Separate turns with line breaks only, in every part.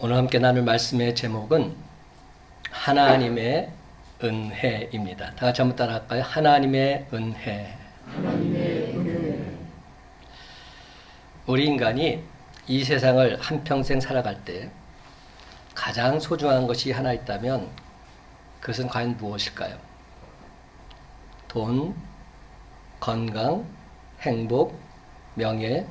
오늘 함께 나눌 말씀의 제목은 하나님의 은혜입니다. 다 같이 한번 따라 할까요? 하나님의 은혜.
하나님의 은혜.
우리 인간이 이 세상을 한평생 살아갈 때 가장 소중한 것이 하나 있다면 그것은 과연 무엇일까요? 돈, 건강, 행복, 명예.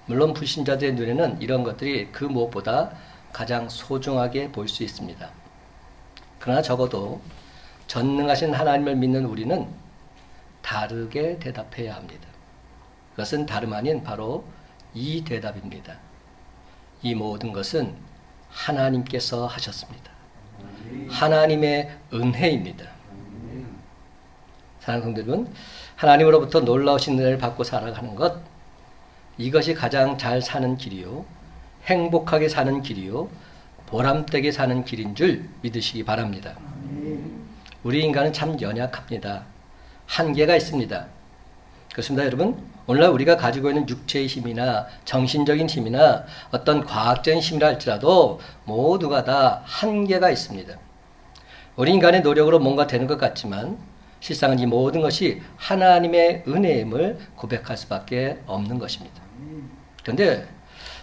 물론 불신자들의 눈에는 이런 것들이 그 무엇보다 가장 소중하게 보일 수 있습니다. 그러나 적어도 전능하신 하나님을 믿는 우리는 다르게 대답해야 합니다. 그것은 다름 아닌 바로 이 대답입니다. 이 모든 것은 하나님께서 하셨습니다. 하나님의 은혜입니다. 사랑하는 성도 여러분, 하나님으로부터 놀라우신 은혜를 받고 살아가는 것, 이것이 가장 잘 사는 길이요, 행복하게 사는 길이요, 보람되게 사는 길인 줄 믿으시기 바랍니다. 우리 인간은 참 연약합니다. 한계가 있습니다. 그렇습니다, 여러분. 오늘날 우리가 가지고 있는 육체의 힘이나 정신적인 힘이나 어떤 과학적인 힘이라 할지라도 모두가 다 한계가 있습니다. 우리 인간의 노력으로 뭔가 되는 것 같지만 실상은 이 모든 것이 하나님의 은혜임을 고백할 수밖에 없는 것입니다. 그런데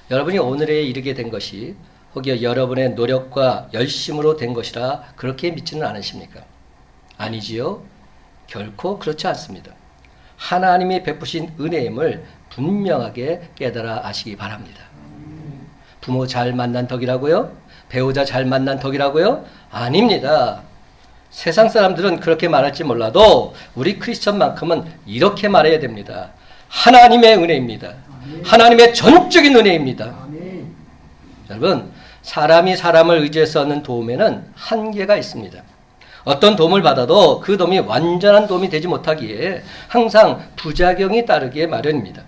여러분이 오늘에 이르게 된 것이 혹여 여러분의 노력과 열심으로 된 것이라 그렇게 믿지는 않으십니까? 아니지요. 결코 그렇지 않습니다. 하나님이 베푸신 은혜임을 분명하게 깨달아 아시기 바랍니다. 부모 잘 만난 덕이라고요? 배우자 잘 만난 덕이라고요? 아닙니다. 세상 사람들은 그렇게 말할지 몰라도 우리 크리스천만큼은 이렇게 말해야 됩니다. 하나님의 은혜입니다. 하나님의 전적인 은혜입니다. 여러분, 사람이 사람을 의지해서 얻는 도움에는 한계가 있습니다. 어떤 도움을 받아도 그 도움이 완전한 도움이 되지 못하기에 항상 부작용이 따르기에 마련입니다.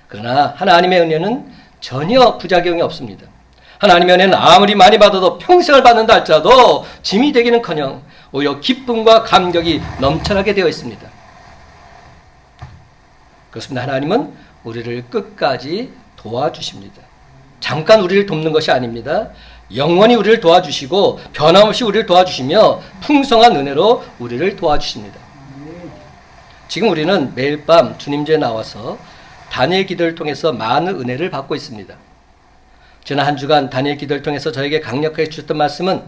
그러나 하나님의 은혜는 전혀 부작용이 없습니다. 하나님의 은혜는 아무리 많이 받아도 평생을 받는다 할지라도 짐이 되기는커녕 오히려 기쁨과 감격이 넘쳐나게 되어 있습니다. 그렇습니다. 하나님은 우리를 끝까지 도와주십니다. 잠깐 우리를 돕는 것이 아닙니다. 영원히 우리를 도와주시고 변함없이 우리를 도와주시며 풍성한 은혜로 우리를 도와주십니다. 지금 우리는 매일 밤 주님제에 나와서 다니엘 기도를 통해서 많은 은혜를 받고 있습니다. 지난 한 주간 다니엘 기도를 통해서 저에게 강력하게 주셨던 말씀은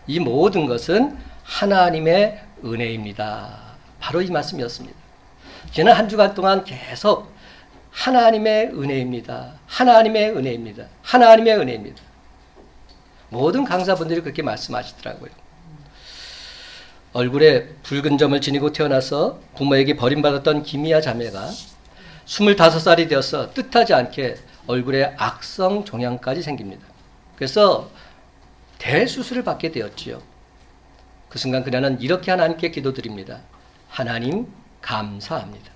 이 모든 것은 하나님의 은혜입니다. 바로 이 말씀이었습니다. 지난 한 주간 동안 계속 하나님의 은혜입니다. 하나님의 은혜입니다. 하나님의 은혜입니다. 모든 강사분들이 그렇게 말씀하시더라고요. 얼굴에 붉은 점을 지니고 태어나서 부모에게 버림받았던 김희아 자매가 25살이 되어서 뜻하지 않게 얼굴에 악성 종양까지 생깁니다. 그래서 대수술을 받게 되었지요. 그 순간 그녀는 이렇게 하나님께 기도드립니다. 하나님 감사합니다.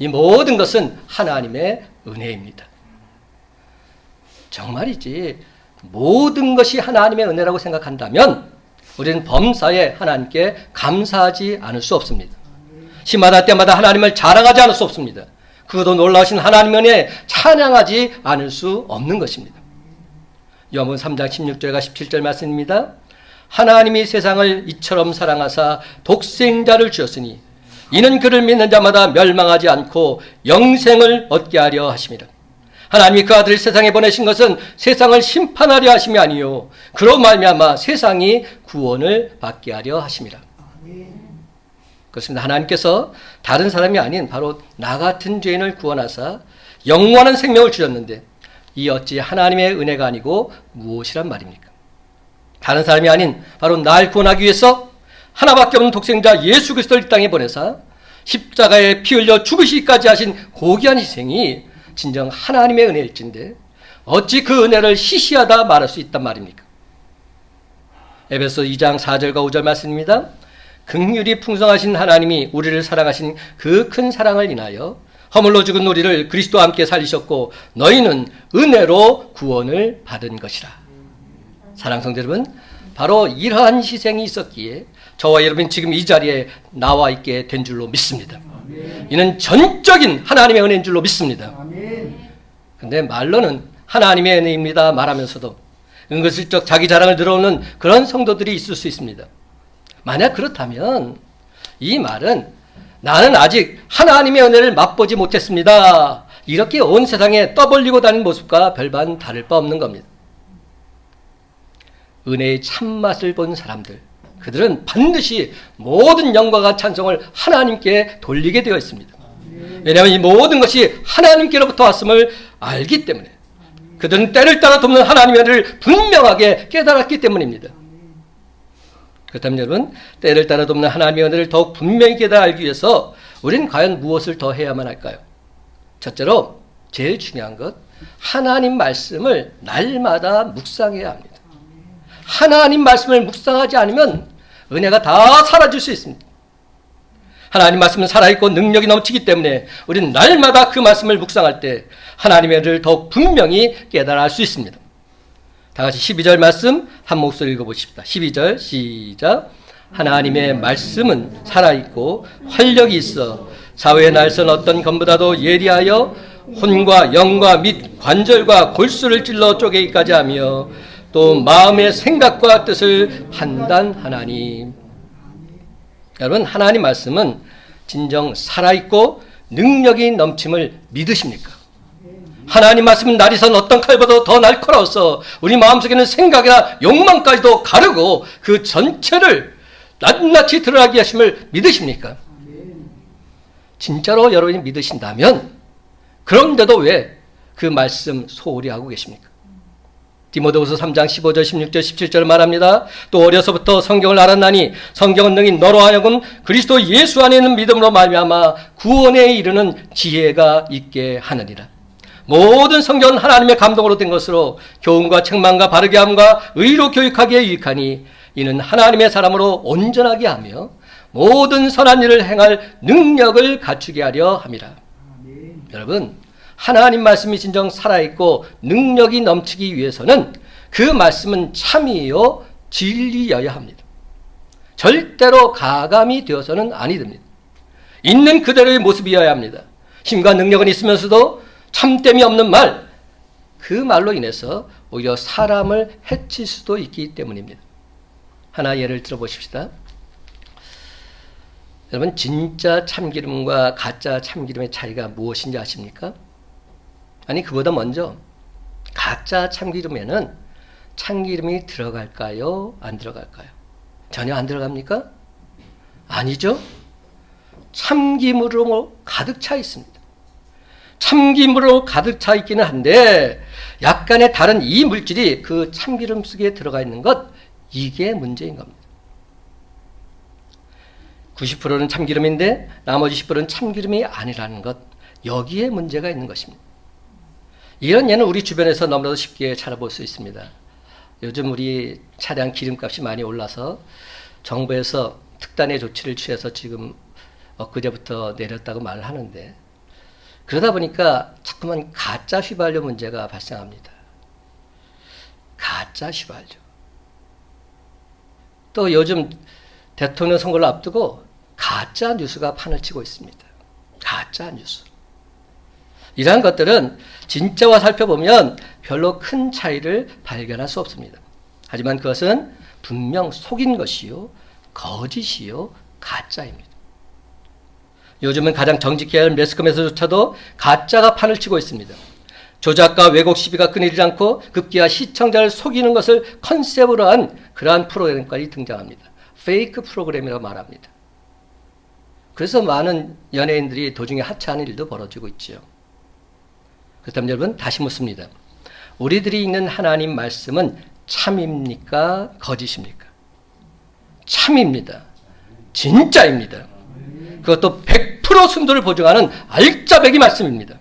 이 모든 것은 하나님의 은혜입니다. 정말이지 모든 것이 하나님의 은혜라고 생각한다면 우리는 범사에 하나님께 감사하지 않을 수 없습니다. 시마다 때마다 하나님을 자랑하지 않을 수 없습니다. 그것도 놀라우신 하나님의 은혜에 찬양하지 않을 수 없는 것입니다. 요한복음 3장 16절과 17절 말씀입니다. 하나님이 세상을 이처럼 사랑하사 독생자를 주었으니 이는 그를 믿는 자마다 멸망하지 않고 영생을 얻게 하려 하심이라. 하나님이 그 아들을 세상에 보내신 것은 세상을 심판하려 하심이 아니요 그로 말미암아 세상이 구원을 받게 하려 하심이라. 그렇습니다. 하나님께서 다른 사람이 아닌 바로 나 같은 죄인을 구원하사 영원한 생명을 주셨는데 이 어찌 하나님의 은혜가 아니고 무엇이란 말입니까? 다른 사람이 아닌 바로 날 구원하기 위해서 하나밖에 없는 독생자 예수 그리스도를 이 땅에 보내사 십자가에 피 흘려 죽으시기까지 하신 고귀한 희생이 진정 하나님의 은혜일진데 어찌 그 은혜를 시시하다 말할 수 있단 말입니까? 에베소 2장 4절과 5절 말씀입니다. 긍휼이 풍성하신 하나님이 우리를 사랑하신 그 큰 사랑을 인하여 허물로 죽은 우리를 그리스도와 함께 살리셨고 너희는 은혜로 구원을 받은 것이라. 사랑하는 성도 여러분, 바로 이러한 희생이 있었기에 저와 여러분 지금 이 자리에 나와 있게 된 줄로 믿습니다. 이는 전적인 하나님의 은혜인 줄로 믿습니다. 그런데 말로는 하나님의 은혜입니다 말하면서도 은근슬쩍 자기 자랑을 늘어놓는 그런 성도들이 있을 수 있습니다. 만약 그렇다면 이 말은 나는 아직 하나님의 은혜를 맛보지 못했습니다, 이렇게 온 세상에 떠벌리고 다니는 모습과 별반 다를 바 없는 겁니다. 은혜의 참맛을 본 사람들, 그들은 반드시 모든 영광과 찬송을 하나님께 돌리게 되어 있습니다. 왜냐하면 이 모든 것이 하나님께로부터 왔음을 알기 때문에, 그들은 때를 따라 돕는 하나님의 은혜를 분명하게 깨달았기 때문입니다. 그렇다면 여러분, 때를 따라 돕는 하나님의 은혜를 더욱 분명히 깨달아 알기 위해서 우리는 과연 무엇을 더 해야만 할까요? 첫째로 제일 중요한 것, 하나님 말씀을 날마다 묵상해야 합니다. 하나님 말씀을 묵상하지 않으면 은혜가 다 사라질 수 있습니다. 하나님 말씀은 살아있고 능력이 넘치기 때문에 우리는 날마다 그 말씀을 묵상할 때 하나님의 은혜를 더욱 분명히 깨달아 알 수 있습니다. 다 같이 12절 말씀 한 목소리 읽어보십시다. 12절 시작. 하나님의 말씀은 살아있고 활력이 있어 사회의 날선 어떤 검보다도 예리하여 혼과 영과 및 관절과 골수를 찔러 쪼개기까지 하며 또 마음의 생각과 뜻을 판단하나니. 여러분, 하나님 말씀은 진정 살아있고 능력이 넘침을 믿으십니까? 하나님 말씀은 날이 선 어떤 칼보다 더 날카로워서 우리 마음속에는 생각이나 욕망까지도 가르고 그 전체를 낱낱이 드러나게 하심을 믿으십니까? 진짜로 여러분이 믿으신다면 그런데도 왜 그 말씀 소홀히 하고 계십니까? 디모데후서 3장 15절 16절 17절 말합니다. 또 어려서부터 성경을 알았나니 성경은 능히 너로 하여금 그리스도 예수 안에 있는 믿음으로 말미암아 구원에 이르는 지혜가 있게 하느니라. 모든 성경은 하나님의 감동으로 된 것으로 교훈과 책망과 바르게 함과 의로 교육하기에 유익하니 이는 하나님의 사람으로 온전하게 하며 모든 선한 일을 행할 능력을 갖추게 하려 함이라. 여러분, 하나님 말씀이 진정 살아있고 능력이 넘치기 위해서는 그 말씀은 참이요 진리여야 합니다. 절대로 가감이 되어서는 아니 됩니다. 있는 그대로의 모습이어야 합니다. 힘과 능력은 있으면서도 참됨이 없는 말, 그 말로 인해서 오히려 사람을 해칠 수도 있기 때문입니다. 하나 예를 들어보십시다. 여러분, 진짜 참기름과 가짜 참기름의 차이가 무엇인지 아십니까? 아니, 그보다 먼저 가짜 참기름에는 참기름이 들어갈까요? 안 들어갈까요? 전혀 안 들어갑니까? 아니죠. 참기름으로 가득 차 있습니다. 참기름으로 가득 차 있기는 한데 약간의 다른 이 물질이 그 참기름 속에 들어가 있는 것, 이게 문제인 겁니다. 90%는 참기름인데 나머지 10%는 참기름이 아니라는 것, 여기에 문제가 있는 것입니다. 이런 예는 우리 주변에서 너무나도 쉽게 찾아볼 수 있습니다. 요즘 우리 차량 기름값이 많이 올라서 정부에서 특단의 조치를 취해서 지금 엊그제부터 내렸다고 말을 하는데, 그러다 보니까 자꾸만 가짜 휘발유 문제가 발생합니다. 가짜 휘발유. 또 요즘 대통령 선거를 앞두고 가짜 뉴스가 판을 치고 있습니다. 가짜 뉴스. 이러한 것들은 진짜와 살펴보면 별로 큰 차이를 발견할 수 없습니다. 하지만 그것은 분명 속인 것이요, 거짓이요, 가짜입니다. 요즘은 가장 정직해야 할 매스컴에서조차도 가짜가 판을 치고 있습니다. 조작과 왜곡 시비가 끊이지 않고 급기야 시청자를 속이는 것을 컨셉으로 한 그러한 프로그램까지 등장합니다. 페이크 프로그램이라고 말합니다. 그래서 많은 연예인들이 도중에 하차하는 일도 벌어지고 있지요. 그렇다면 여러분, 다시 묻습니다. 우리들이 읽는 하나님 말씀은 참입니까? 거짓입니까? 참입니다. 진짜입니다. 그것도 100% 순도를 보증하는 알짜배기 말씀입니다.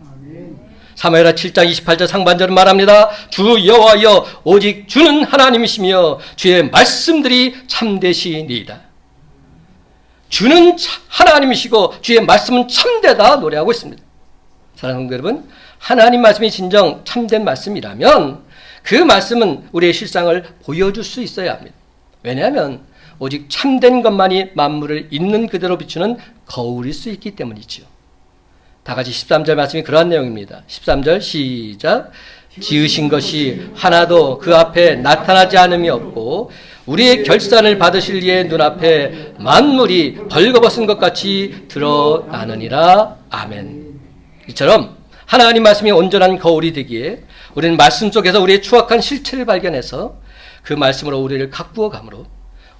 사무엘하 7장 28절 상반절은 말합니다. 주 여호와여, 오직 주는 하나님이시며 주의 말씀들이 참되시니이다. 주는 하나님이시고 주의 말씀은 참되다 노래하고 있습니다. 사랑하는 성도 여러분, 하나님 말씀이 진정 참된 말씀이라면 그 말씀은 우리의 실상을 보여줄 수 있어야 합니다. 왜냐하면 오직 참된 것만이 만물을 있는 그대로 비추는 거울일 수 있기 때문이지요. 다 같이 13절 말씀이 그러한 내용입니다. 13절 시작. 지으신 것이 하나도 그 앞에 나타나지 않음이 없고 우리의 결산을 받으실 이의 눈앞에 만물이 벌거벗은 것 같이 드러나느니라. 아멘. 이처럼 하나님 말씀이 온전한 거울이 되기에 우리는 말씀 속에서 우리의 추악한 실체를 발견해서 그 말씀으로 우리를 가꾸어 감으로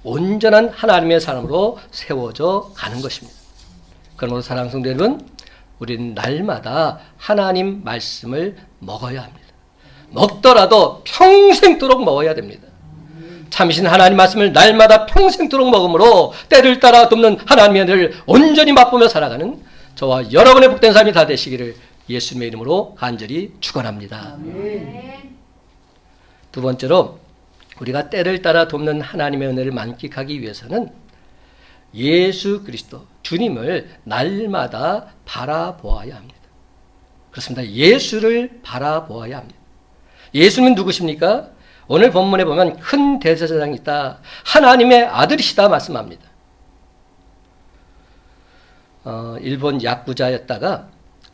온전한 하나님의 사람으로 세워져 가는 것입니다. 그러므로 사랑하는 성도 여러분, 우리는 날마다 하나님 말씀을 먹어야 합니다. 먹더라도 평생도록 먹어야 됩니다. 참으신 하나님 말씀을 날마다 평생도록 먹음으로 때를 따라 돕는 하나님의 은혜를 온전히 맛보며 살아가는 저와 여러분의 복된 삶이 다 되시기를 예수님의 이름으로 간절히 축원합니다. 두 번째로 우리가 때를 따라 돕는 하나님의 은혜를 만끽하기 위해서는 예수 그리스도 주님을 날마다 바라보아야 합니다. 그렇습니다. 예수를 바라보아야 합니다. 예수님은 누구십니까? 오늘 본문에 보면 큰 대제사장이 있다. 하나님의 아들이시다 말씀합니다. 일본 야쿠자였다가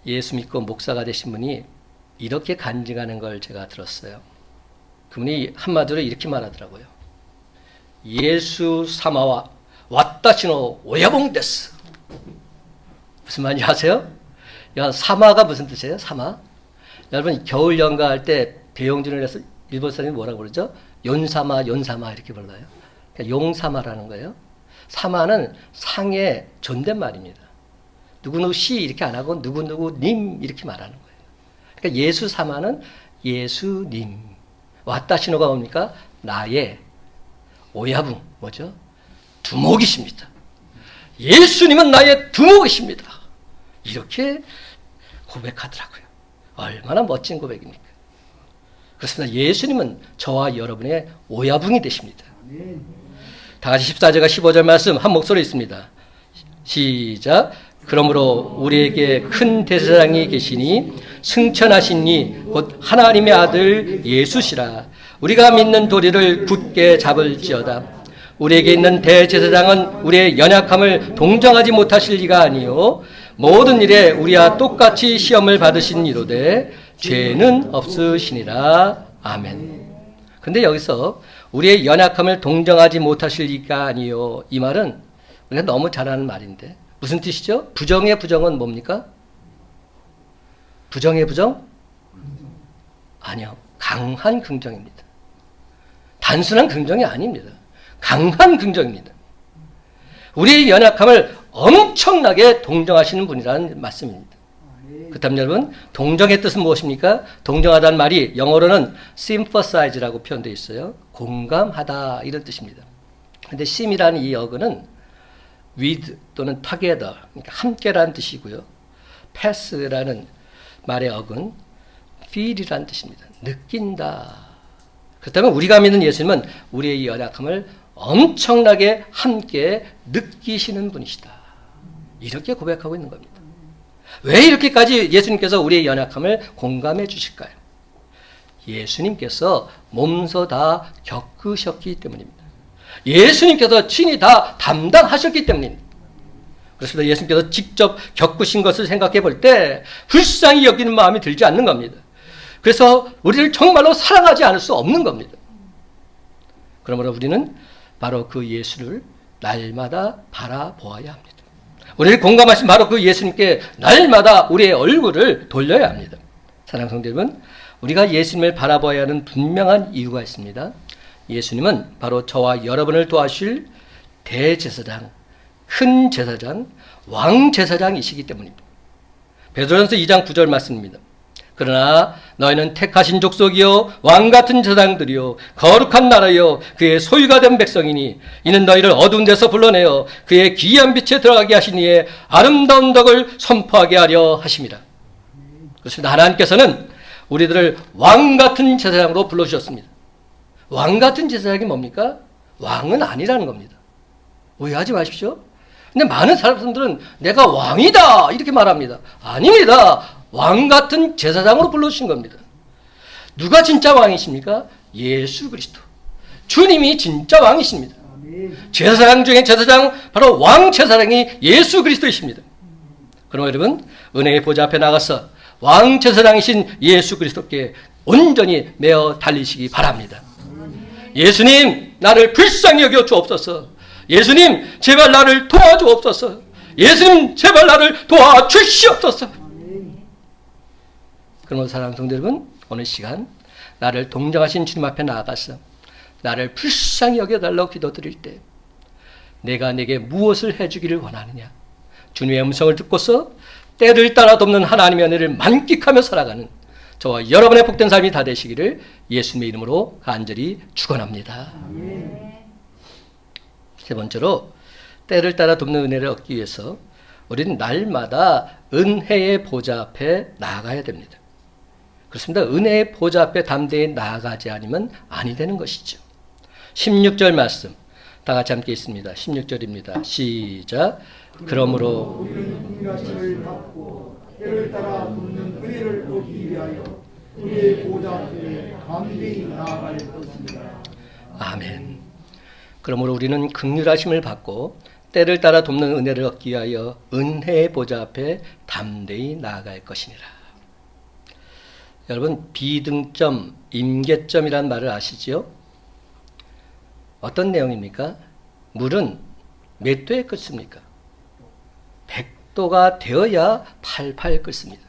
예수 믿고 목사가 되신 분이 이렇게 간증하는 걸 제가 들었어요. 그분이 한마디로 이렇게 말하더라고요. 예수 사마와 왓다시노 오야봉 데스. 무슨 말인지 아세요? 사마가 무슨 뜻이에요? 사마. 여러분 겨울 연가할 때 배용준을 해서 일본 사람이 뭐라고 그러죠? 용사마 이렇게 불러요. 그러니까 용사마라는 거예요. 사마는 상의 존댓말입니다. 누구누구 씨 이렇게 안 하고 누구누구 님 이렇게 말하는 거예요. 그러니까 예수 사마는 예수님. 왓다시노가 뭡니까? 나의 오야붕 뭐죠? 두목이십니다. 예수님은 나의 두목이십니다. 이렇게 고백하더라고요. 얼마나 멋진 고백입니까? 그렇습니다. 예수님은 저와 여러분의 오야붕이 되십니다. 다 같이 14절과 15절 말씀 한 목소리 있습니다. 시작. 그러므로 우리에게 큰 대제사장이 계시니 승천하신 이 곧 하나님의 아들 예수시라. 우리가 믿는 도리를 굳게 잡을지어다. 우리에게 있는 대제사장은 우리의 연약함을 동정하지 못하실 리가 아니요 모든 일에 우리와 똑같이 시험을 받으신 이로되 죄는 없으시니라. 아멘. 근데 여기서 우리의 연약함을 동정하지 못하실 리가 아니요, 이 말은 우리가 너무 잘 아는 말인데 무슨 뜻이죠? 부정의 부정은 뭡니까? 부정의 부정? 아니요. 강한 긍정입니다. 단순한 긍정이 아닙니다. 강한 긍정입니다. 우리의 연약함을 엄청나게 동정하시는 분이라는 말씀입니다. 그렇다면 여러분, 동정의 뜻은 무엇입니까? 동정하다는 말이 영어로는 sympathize라고 표현되어 있어요. 공감하다 이런 뜻입니다. 그런데 sim이라는 이 어근은 with 또는 together, 그러니까 함께라는 뜻이고요. pass라는 말의 어근 feel이라는 뜻입니다. 느낀다. 그렇다면 우리가 믿는 예수님은 우리의 연약함을 엄청나게 함께 느끼시는 분이시다. 이렇게 고백하고 있는 겁니다. 왜 이렇게까지 예수님께서 우리의 연약함을 공감해 주실까요? 예수님께서 몸소 다 겪으셨기 때문입니다. 예수님께서 친히 다 담당하셨기 때문입니다. 그렇습니다. 예수님께서 직접 겪으신 것을 생각해 볼 때 불쌍히 여기는 마음이 들지 않는 겁니다. 그래서 우리를 정말로 사랑하지 않을 수 없는 겁니다. 그러므로 우리는 바로 그 예수를 날마다 바라보아야 합니다. 우리를 공감하신 바로 그 예수님께 날마다 우리의 얼굴을 돌려야 합니다. 사랑하는 성도 여러분, 우리가 예수님을 바라봐야 하는 분명한 이유가 있습니다. 예수님은 바로 저와 여러분을 도와주실 대제사장, 큰 제사장, 왕제사장이시기 때문입니다. 베드로전서 2장 9절 말씀입니다. 그러나 너희는 택하신 족속이요 왕같은 제사장들이요 거룩한 나라요 그의 소유가 된 백성이니 이는 너희를 어두운 데서 불러내어 그의 기이한 빛에 들어가게 하신 이의 아름다운 덕을 선포하게 하려 하심이라. 그렇습니다. 하나님께서는 우리들을 왕같은 제사장으로 불러주셨습니다. 왕같은 제사장이 뭡니까? 왕은 아니라는 겁니다. 오해하지 마십시오. 근데 많은 사람들은 내가 왕이다 이렇게 말합니다. 아닙니다. 왕같은 제사장으로 불러주신 겁니다. 누가 진짜 왕이십니까? 예수 그리스도. 주님이 진짜 왕이십니다. 제사장 중에 제사장, 바로 왕제사장이 예수 그리스도이십니다. 그럼 여러분, 은혜의 보좌 앞에 나가서 왕제사장이신 예수 그리스도께 온전히 메어 달리시기 바랍니다. 예수님, 나를 불쌍히 여겨 주옵소서. 예수님, 제발 나를 도와주옵소서. 예수님, 제발 나를 도와주시옵소서. 그러므로 사랑하는 성도 여러분, 오늘 시간 나를 동정하신 주님 앞에 나아가서 나를 불쌍히 여겨달라고 기도드릴 때 내가 내게 무엇을 해주기를 원하느냐, 주님의 음성을 듣고서 때를 따라 돕는 하나님의 은혜를 만끽하며 살아가는 저와 여러분의 복된 삶이 다 되시기를 예수님의 이름으로 간절히 축원합니다. 세 번째로, 때를 따라 돕는 은혜를 얻기 위해서 우리는 날마다 은혜의 보좌 앞에 나아가야 됩니다. 그렇습니다. 은혜의 보좌 앞에 담대히 나아가지 않으면 아니 되는 것이죠. 16절 말씀 다 같이 함께 있습니다. 16절입니다. 시작. 그러므로
우리는 동일하심을 받고 때를 따라 돕는 은혜를 얻기 위하여 우리의 보좌 앞에 담대히 나아갈 것입니다.
아멘. 그러므로 우리는 긍휼하심을 받고 때를 따라 돕는 은혜를 얻기 위하여 은혜의 보좌 앞에 담대히 나아갈 것이니라. 여러분, 비등점, 임계점이라는 말을 아시지요? 어떤 내용입니까? 물은 몇 도에 끓습니까? 100도가 되어야 팔팔 끓습니다.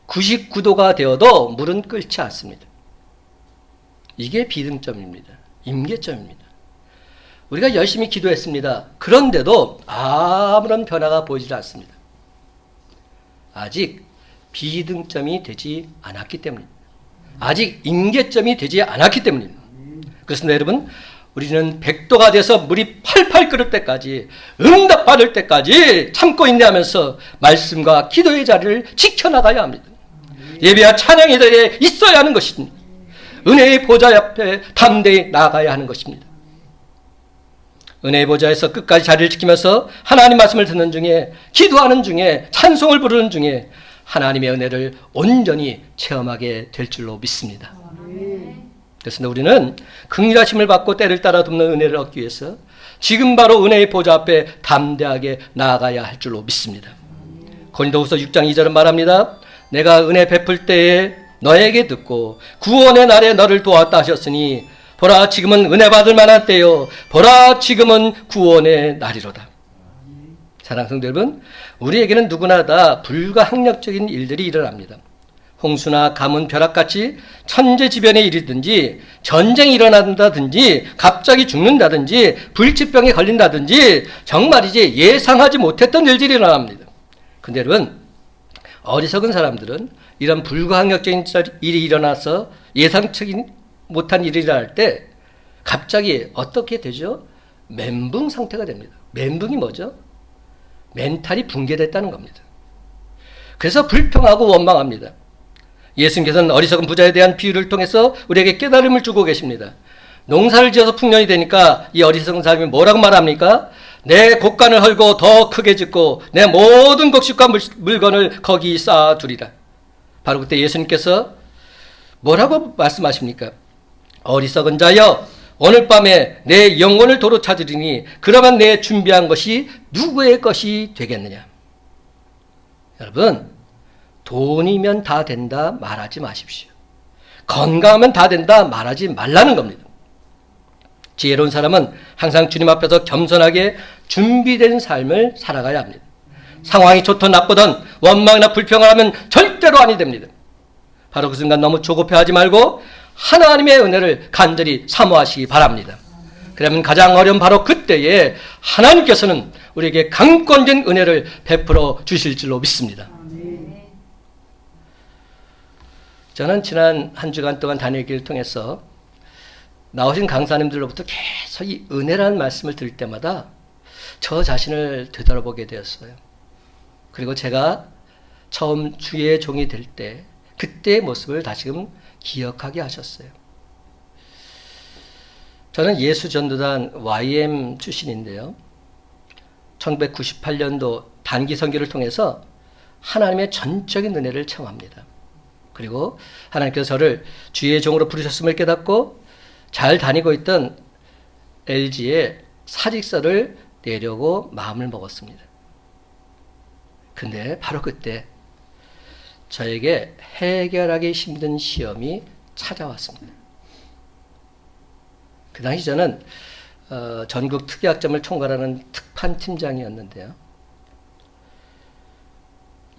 99도가 되어도 물은 끓지 않습니다. 이게 비등점입니다. 임계점입니다. 우리가 열심히 기도했습니다. 그런데도 아무런 변화가 보이지 않습니다. 아직 비등점이 되지 않았기 때문입니다. 아직 임계점이 되지 않았기 때문입니다. 그렇습니다, 여러분. 우리는 100도가 돼서 물이 팔팔 끓을 때까지, 응답받을 때까지 참고 인내하면서 말씀과 기도의 자리를 지켜나가야 합니다. 예배와 찬양의 자리에 있어야 하는 것입니다. 은혜의 보좌 앞에 담대히 나아가야 하는 것입니다. 은혜의 보좌에서 끝까지 자리를 지키면서 하나님 말씀을 듣는 중에, 기도하는 중에, 찬송을 부르는 중에 하나님의 은혜를 온전히 체험하게 될 줄로 믿습니다. 그래서 우리는 긍휼하심을 받고 때를 따라 돕는 은혜를 얻기 위해서 지금 바로 은혜의 보좌 앞에 담대하게 나아가야 할 줄로 믿습니다. 고린도후서 6장 2절은 말합니다. 내가 은혜 베풀 때에 너에게 듣고 구원의 날에 너를 도왔다 하셨으니 보라, 지금은 은혜 받을 만한 때요, 보라, 지금은 구원의 날이로다. 사랑하는 성도 여러분, 우리에게는 누구나 다 불가항력적인 일들이 일어납니다. 홍수나 가뭄, 벼락같이 천재지변의 일이든지, 전쟁이 일어난다든지, 갑자기 죽는다든지, 불치병에 걸린다든지, 정말이지 예상하지 못했던 일들이 일어납니다. 근데 여러분, 어리석은 사람들은 이런 불가항력적인 일이 일어나서 예상치 못한 일이 일어날 때 갑자기 어떻게 되죠? 멘붕 상태가 됩니다. 멘붕이 뭐죠? 멘탈이 붕괴됐다는 겁니다. 그래서 불평하고 원망합니다. 예수님께서는 어리석은 부자에 대한 비유를 통해서 우리에게 깨달음을 주고 계십니다. 농사를 지어서 풍년이 되니까 이 어리석은 사람이 뭐라고 말합니까? 내 곡간을 헐고 더 크게 짓고 내 모든 곡식과 물건을 거기 쌓아두리라. 바로 그때 예수님께서 뭐라고 말씀하십니까? 어리석은 자여, 오늘 밤에 내 영혼을 도로 찾으리니 그러면 내 준비한 것이 누구의 것이 되겠느냐. 여러분, 돈이면 다 된다 말하지 마십시오. 건강하면 다 된다 말하지 말라는 겁니다. 지혜로운 사람은 항상 주님 앞에서 겸손하게 준비된 삶을 살아가야 합니다. 상황이 좋든 나쁘든 원망이나 불평을 하면 절대로 아니 됩니다. 바로 그 순간 너무 조급해하지 말고 하나님의 은혜를 간절히 사모하시기 바랍니다. 그러면 가장 어려운 바로 그때에 하나님께서는 우리에게 강권된 은혜를 베풀어 주실 줄로 믿습니다. 저는 지난 한 주간 동안 다니기를 통해서 나오신 강사님들로부터 계속 이 은혜라는 말씀을 들을 때마다 저 자신을 되돌아보게 되었어요. 그리고 제가 처음 주의 종이 될 때 그때의 모습을 다시금 기억하게 하셨어요. 저는 예수전도단 YM 출신인데요. 1998년도 단기 선교를 통해서 하나님의 전적인 은혜를 체험합니다. 그리고 하나님께서 저를 주의 종으로 부르셨음을 깨닫고 잘 다니고 있던 LG에 사직서를 내려고 마음을 먹었습니다. 근데 바로 그때 저에게 해결하기 힘든 시험이 찾아왔습니다. 그 당시 저는 전국 특이학점을 총괄하는 특판팀장이었는데요.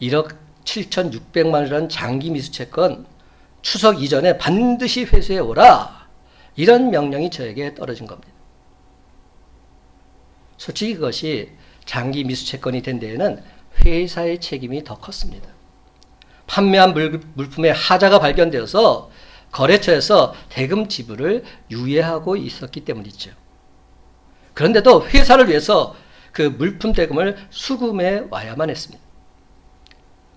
1억 7,600만 원이라는 장기 미수채권 추석 이전에 반드시 회수해 오라, 이런 명령이 저에게 떨어진 겁니다. 솔직히 그것이 장기 미수채권이 된 데에는 회사의 책임이 더 컸습니다. 판매한 물품의 하자가 발견되어서 거래처에서 대금 지불을 유예하고 있었기 때문이죠. 그런데도 회사를 위해서 그 물품 대금을 수금해 와야만 했습니다.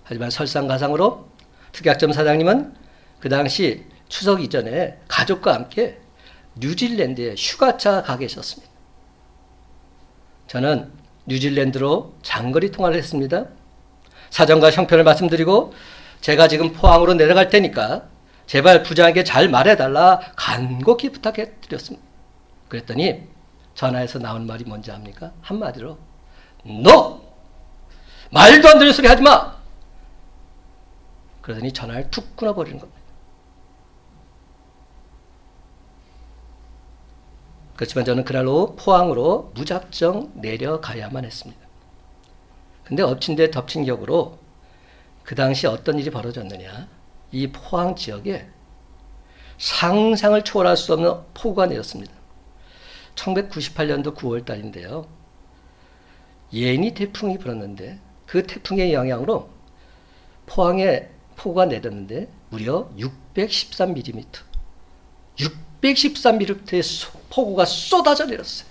하지만 설상가상으로 특약점 사장님은 그 당시 추석 이전에 가족과 함께 뉴질랜드에 휴가차 가 계셨습니다. 저는 뉴질랜드로 장거리 통화를 했습니다. 사정과 형편을 말씀드리고 제가 지금 포항으로 내려갈 테니까 제발 부장에게 잘 말해달라 간곡히 부탁해 드렸습니다. 그랬더니 전화에서 나온 말이 뭔지 압니까? 한마디로 너! 말도 안 되는 소리 하지 마! 그러더니 전화를 툭 끊어버리는 겁니다. 그렇지만 저는 그날 오후 포항으로 무작정 내려가야만 했습니다. 근데 엎친 데 덮친 격으로 그 당시 어떤 일이 벌어졌느냐. 이 포항 지역에 상상을 초월할 수 없는 폭우가 내렸습니다. 1998년도 9월 달인데요. 예니 태풍이 불었는데 그 태풍의 영향으로 포항에 폭우가 내렸는데 무려 613mm. 613mm의 폭우가 쏟아져 내렸어요.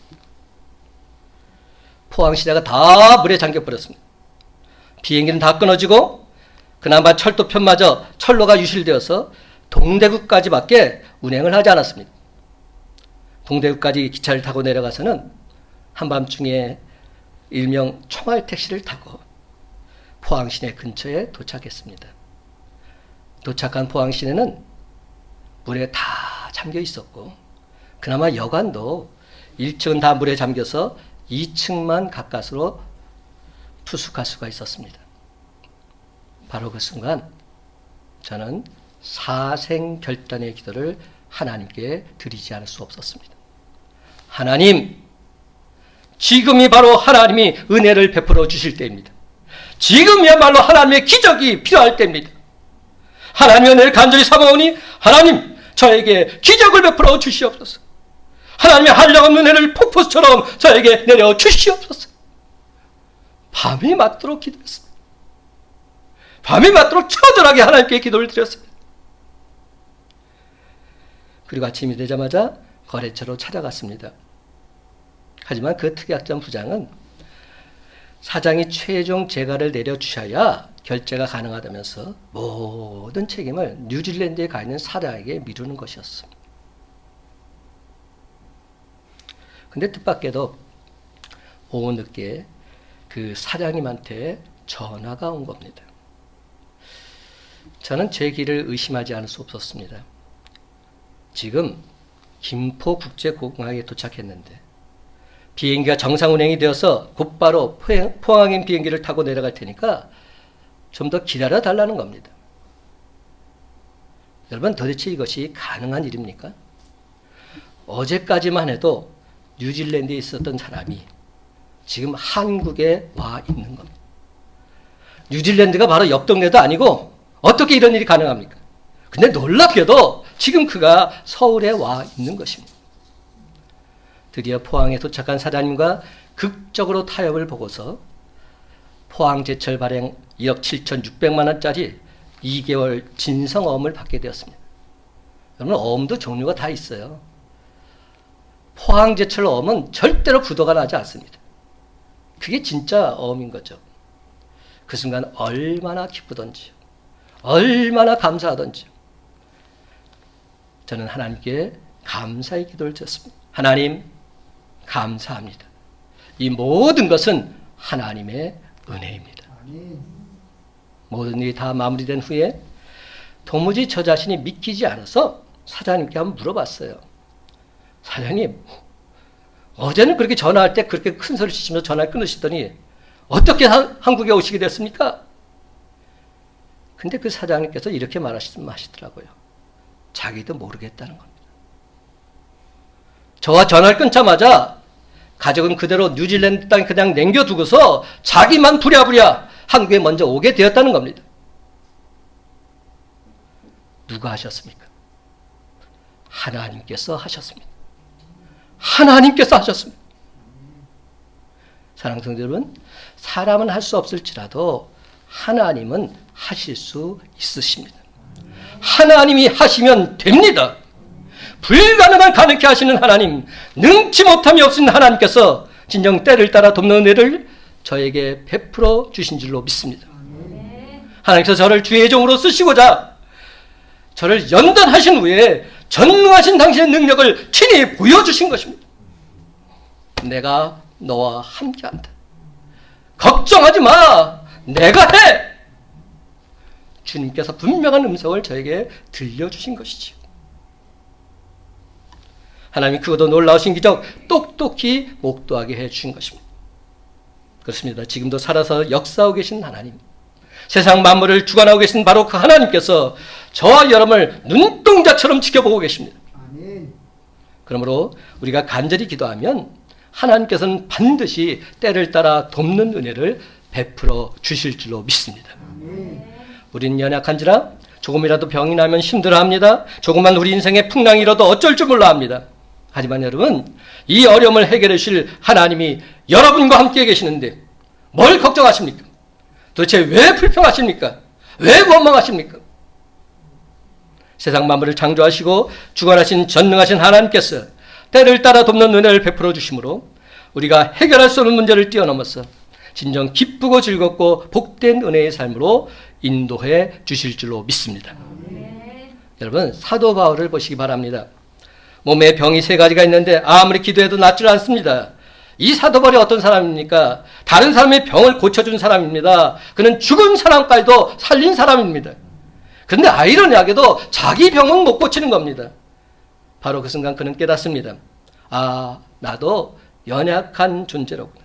포항 시내가 다 물에 잠겨버렸습니다. 비행기는 다 끊어지고 그나마 철도편마저 철로가 유실되어서 동대구까지밖에 운행을 하지 않았습니다. 동대구까지 기차를 타고 내려가서는 한밤중에 일명 총알택시를 타고 포항 시내 근처에 도착했습니다. 도착한 포항 시내는 물에 다 잠겨 있었고 그나마 여관도 1층은 다 물에 잠겨서 2층만 가까스로 투숙할 수가 있었습니다. 바로 그 순간 저는 사생결단의 기도를 하나님께 드리지 않을 수 없었습니다. 하나님, 지금이 바로 하나님이 은혜를 베풀어 주실 때입니다. 지금이야말로 하나님의 기적이 필요할 때입니다. 하나님의 은혜를 간절히 사모하오니 하나님, 저에게 기적을 베풀어 주시옵소서. 하나님의 한량없는 은혜를 폭포수처럼 저에게 내려 주시옵소서. 밤이 맞도록 기도했습니다. 밤이 맞도록 처절하게 하나님께 기도를 드렸습니다. 그리고 아침이 되자마자 거래처로 찾아갔습니다. 하지만 그 특약점 부장은 사장이 최종 재가를 내려주셔야 결제가 가능하다면서 모든 책임을 뉴질랜드에 가 있는 사장에게 미루는 것이었습니다. 근데 뜻밖에도 오후 늦게 그 사장님한테 전화가 온 겁니다. 저는 제 길을 의심하지 않을 수 없었습니다. 지금 김포국제공항에 도착했는데 비행기가 정상 운행이 되어서 곧바로 포항행 비행기를 타고 내려갈 테니까 좀 더 기다려 달라는 겁니다. 여러분, 도대체 이것이 가능한 일입니까? 어제까지만 해도 뉴질랜드에 있었던 사람이 지금 한국에 와 있는 겁니다. 뉴질랜드가 바로 옆 동네도 아니고 어떻게 이런 일이 가능합니까? 근데 놀랍게도 지금 그가 서울에 와 있는 것입니다. 드디어 포항에 도착한 사장님과 극적으로 타협을 보고서 포항제철 발행 1억 7,600만 원짜리 2개월 진성어음을 받게 되었습니다. 여러분, 어음도 종류가 다 있어요. 포항제철 어음은 절대로 부도가 나지 않습니다. 그게 진짜 어음인 거죠. 그 순간 얼마나 기쁘던지요. 얼마나 감사하던지요. 저는 하나님께 감사의 기도를 드렸습니다. 하나님, 감사합니다. 이 모든 것은 하나님의 은혜입니다. 모든 일이 다 마무리된 후에 도무지 저 자신이 믿기지 않아서 사장님께 한번 물어봤어요. 사장님, 어제는 그렇게 전화할 때 그렇게 큰 소리 치시면서 전화를 끊으시더니 어떻게 한국에 오시게 됐습니까? 근데 그 사장님께서 이렇게 말하시더라고요. 자기도 모르겠다는 겁니다. 저와 전화를 끊자마자 가족은 그대로 뉴질랜드 땅에 그냥 남겨두고서 자기만 부랴부랴 한국에 먼저 오게 되었다는 겁니다. 누가 하셨습니까? 하나님께서 하셨습니다. 하나님께서 하셨습니다. 사랑하는 성도 여러분, 사람은 할 수 없을지라도 하나님은 하실 수 있으십니다. 하나님이 하시면 됩니다. 불가능한 가능케 하시는 하나님, 능치 못함이 없으신 하나님께서 진정 때를 따라 돕는 은혜를 저에게 베풀어 주신 줄로 믿습니다. 하나님께서 저를 주의 종으로 쓰시고자 저를 연단하신 후에 전능하신 당신의 능력을 친히 보여주신 것입니다. 내가 너와 함께한다. 걱정하지 마. 내가 해. 주님께서 분명한 음성을 저에게 들려주신 것이지요. 하나님이 그것도 놀라우신 기적 똑똑히 목도하게 해주신 것입니다. 그렇습니다. 지금도 살아서 역사하고 계신 하나님, 세상 만물을 주관하고 계신 바로 그 하나님께서 저와 여러분을 눈동자처럼 지켜보고 계십니다.
아멘.
그러므로 우리가 간절히 기도하면 하나님께서는 반드시 때를 따라 돕는 은혜를 베풀어 주실 줄로 믿습니다.
아멘.
우리는 연약한지라 조금이라도 병이 나면 힘들어합니다. 조금만 우리 인생에 풍랑이 일어도 어쩔 줄 몰라 합니다. 하지만 여러분, 이 어려움을 해결해 주실 하나님이 여러분과 함께 계시는데 뭘 걱정하십니까? 도대체 왜 불평하십니까? 왜 원망하십니까? 세상 만물을 창조하시고 주관하신 전능하신 하나님께서 때를 따라 돕는 은혜를 베풀어 주심으로 우리가 해결할 수 없는 문제를 뛰어넘어서 진정 기쁘고 즐겁고 복된 은혜의 삶으로 인도해 주실 줄로 믿습니다. 여러분, 사도 바울을 보시기 바랍니다. 몸에 병이 3가지가 있는데 아무리 기도해도 낫질 않습니다. 이 사도 바울이 어떤 사람입니까? 다른 사람의 병을 고쳐준 사람입니다. 그는 죽은 사람까지도 살린 사람입니다. 그런데 아이러니하게도 자기 병은 못 고치는 겁니다. 바로 그 순간 그는 깨닫습니다. 아, 나도 연약한 존재로구나.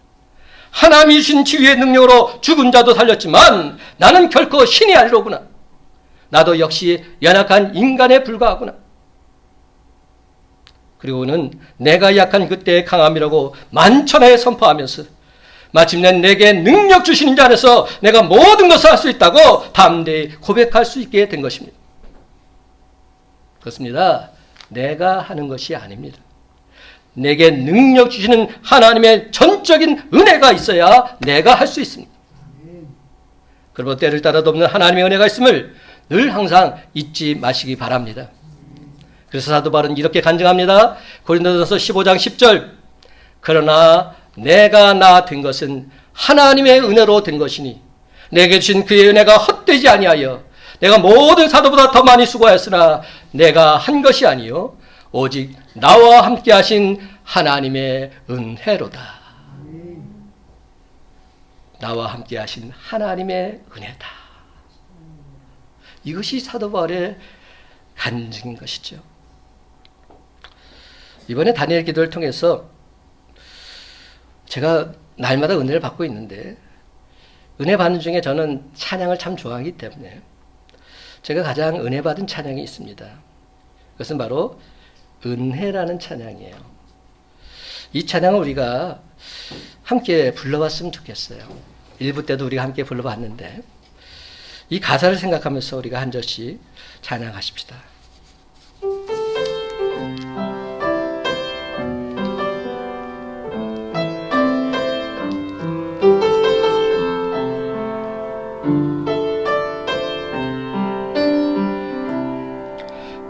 하나님이 주신 치유의 능력으로 죽은 자도 살렸지만 나는 결코 신이 아니로구나. 나도 역시 연약한 인간에 불과하구나. 그리고는 내가 약한 그때의 강함이라고 만천하에 선포하면서 마침내 내게 능력 주시는 자 안에서 내가 모든 것을 할 수 있다고 담대히 고백할 수 있게 된 것입니다. 그렇습니다. 내가 하는 것이 아닙니다. 내게 능력 주시는 하나님의 전적인 은혜가 있어야 내가 할 수 있습니다. 그리고 때를 따라 돕는 하나님의 은혜가 있음을 늘 항상 잊지 마시기 바랍니다. 그래서 사도 바울은 이렇게 간증합니다. 고린도전서 15장 10절. 그러나 내가 나 된 것은 하나님의 은혜로 된 것이니 내게 주신 그의 은혜가 헛되지 아니하여 내가 모든 사도보다 더 많이 수고하였으나 내가 한 것이 아니요 오직 나와 함께 하신 하나님의 은혜로다. 나와 함께 하신 하나님의 은혜다. 이것이 사도 바울의 간증인 것이죠. 이번에 다니엘 기도를 통해서 제가 날마다 은혜를 받고 있는데 은혜 받는 중에 저는 찬양을 참 좋아하기 때문에 제가 가장 은혜 받은 찬양이 있습니다. 그것은 바로 은혜라는 찬양이에요. 이 찬양을 우리가 함께 불러봤으면 좋겠어요. 1부 때도 우리가 함께 불러봤는데 이 가사를 생각하면서 우리가 한 절씩 찬양하십시다.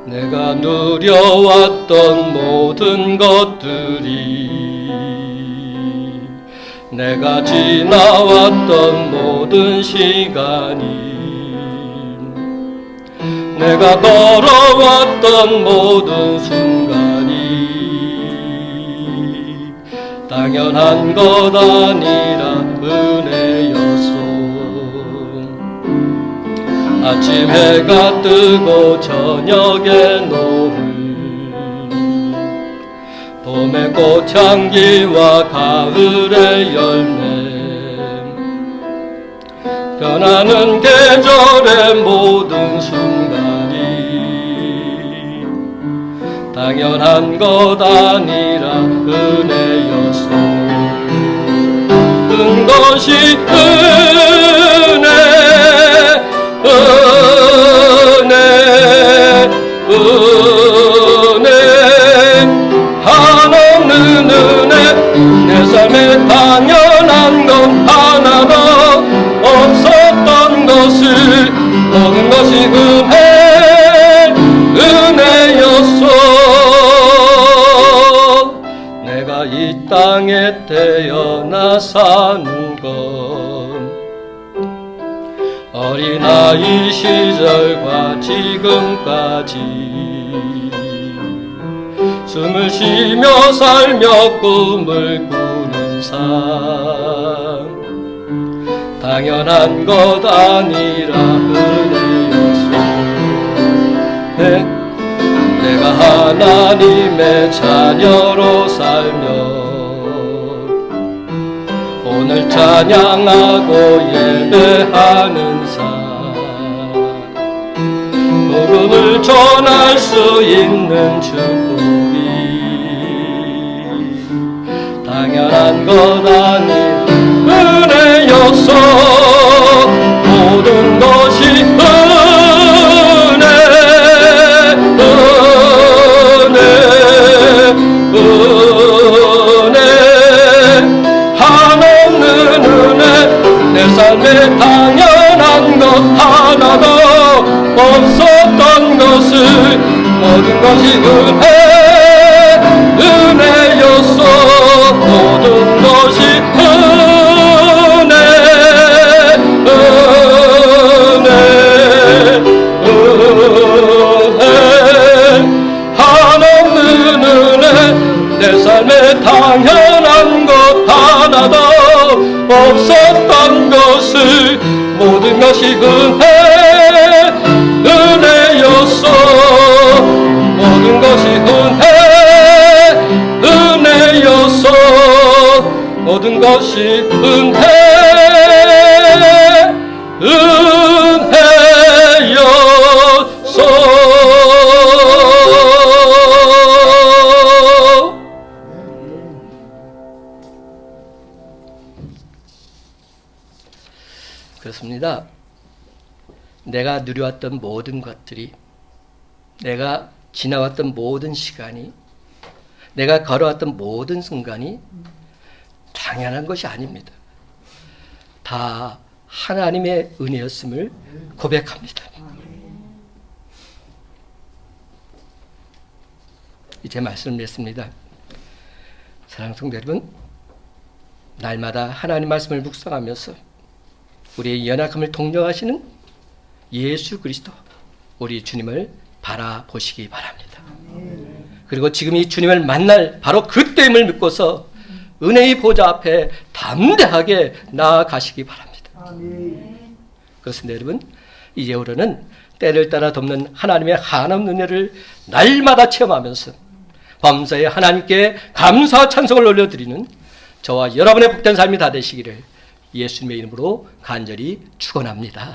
내가 누려왔던 모든 것들이 내가 지나왔던 모든 시간이 내가 걸어왔던 모든 순간이 당연한 것 아니라 은혜였소. 아침 해가 뜨고 저녁에 노을 봄의 꽃향기와 가을의 열매 변하는 계절의 모든 순간이 당연한 것 아니라 은혜였소. 큰 것이 은혜, 은혜, 은혜, 한없는 은혜. 내 삶에 당연한 건 하나도 없었던 것을 모든 것이 은혜, 은혜였소. 내가 이 땅에 태어나 사는 건 어린아이 시절과 지금까지 숨을 쉬며 살며 꿈을 꾸는 삶, 당연한 것 아니라 은혜였소. 내가 하나님의 자녀로 살며 오늘 찬양하고 예배하는 삶, 복음을 전할 수 있는 축복이 당연한 것 아닌 은혜였소. 모든 것이 은혜, 은혜, 은혜, 한없는 은혜. 내 삶에 당연한 것 하나도 없었던 것을 모든 것이 은혜, 은혜였소. 모든 것이 은혜, 은혜, 은혜, 한없는 은혜. 내 삶에 당연한 것 하나도 없었던 것을 모든 것이 은혜, 은혜였소. 모든 것이 은혜, 은혜였소. 모든 것이 은혜, 은혜였소. 그렇습니다. 내가 누려왔던 모든 것들이, 내가 지나왔던 모든 시간이, 내가 걸어왔던 모든 순간이 당연한 것이 아닙니다. 다 하나님의 은혜였음을 고백합니다. 이제 말씀을 맺습니다. 사랑하는 성도 여러분, 날마다 하나님 말씀을 묵상하면서 우리의 연약함을 동정하시는 예수 그리스도, 우리 주님을 바라보시기 바랍니다. 그리고 지금 이 주님을 만날 바로 그때임을 믿고서 은혜의 보좌 앞에 담대하게 나아가시기 바랍니다. 그렇습니다. 여러분, 이제부터는 때를 따라 덮는 하나님의 한없는 은혜를 날마다 체험하면서 범사에 하나님께 감사와 찬송을 올려드리는 저와 여러분의 복된 삶이 다 되시기를 예수님의 이름으로 간절히 축원합니다.